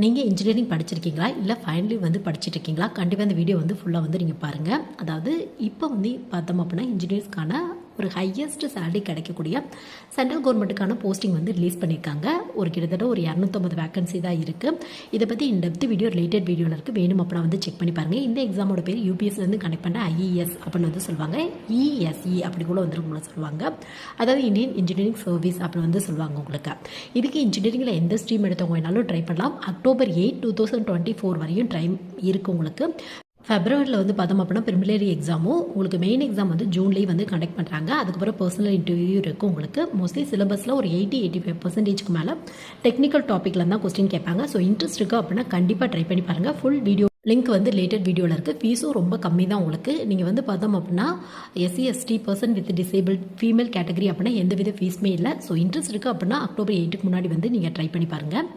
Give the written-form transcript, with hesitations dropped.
நீங்கள் இன்ஜினியரிங் படிச்சிருக்கீங்களா இல்லை ஃபைனலி வந்து படிச்சுட்டு இருக்கீங்களா? கண்டிப்பாக இந்த வீடியோ வந்து ஃபுல்லாக வந்து நீங்கள் பாருங்கள். அதாவது இப்போ வந்து பார்த்தோம் அப்படின்னா இன்ஜினியர்ஸ்க்கான ஒரு ஹையஸ்ட் சேலரி கிடைக்கக்கூடிய சென்ட்ரல் கவர்மெண்ட்டுக்கான போஸ்டிங் வந்து ரிலீஸ் பண்ணியிருக்காங்க. கிட்டத்தட்ட ஒரு 250 வேகன்சி தான் இருக்குது. இதை பற்றி இன்டெப்த் வீடியோ ரிலேட்டட் வீடியோவில் இருக்குது, வேணும் அப்படின்னா வந்து செக் பண்ணி பாருங்கள். இந்த எக்ஸாமோட பேர் யூபிஎஸ்லேருந்து கனெக்ட் பண்ண ஐஇஎஸ் அப்படின்னு வந்து சொல்லுவாங்க. இஎஸ்இ அப்படி கூட வந்து உங்களை சொல்லுவாங்க. அதாவது இந்தியன் இன்ஜினியரிங் சர்வீஸ் அப்படின்னு வந்து சொல்லுவாங்க உங்களுக்கு. இதுக்கு இன்ஜினியரிங்கில் எந்த ஸ்ட்ரீம் எடுத்தவங்க வேணாலும் ட்ரை பண்ணலாம். அக்டோபர் 8, 2024 வரையும் டைம் இருக்குது உங்களுக்கு. ஃபெப்ரவரியில் வந்து பார்த்தோம் அப்படின்னா ப்ரிலிமினரி எக்ஸாமும், உங்களுக்கு மெயின் எக்ஸாம் வந்து ஜூன்லேயே வந்து கண்டக்ட் பண்ணுறாங்க. அதுக்கப்புறம் பர்சனல் இன்டர்வியூ இருக்குது உங்களுக்கு. மோஸ்ட்லி சிலபஸில் ஒரு 80-85% மேலே டெக்னிக்கல் டாப்பிக்கில் தான் கொஸ்டின் கேட்பாங்க. ஸோ இன்ட்ரெஸ்ட் இருக்குது அப்படின்னா கண்டிப்பாக ட்ரை பண்ணி பாருங்கள். ஃபுல் வீடியோ லிங்க் வந்து ரிலேட்டட் வீடியோவில் இருக்குது. ஃபீஸும் ரொம்ப கம்மி தான் உங்களுக்கு. நீங்கள் வந்து பார்த்தோம் அப்படின்னா SC/ST person with disable female category அப்படின்னா எந்த வித ஃபீஸுமே இல்லை. ஸோ இன்ட்ரெஸ்ட் இருக்குது அப்படின்னா அக்டோபர் 8க்கு முன்னாடி வந்து நீங்கள் ட்ரை பண்ணி பாருங்கள்.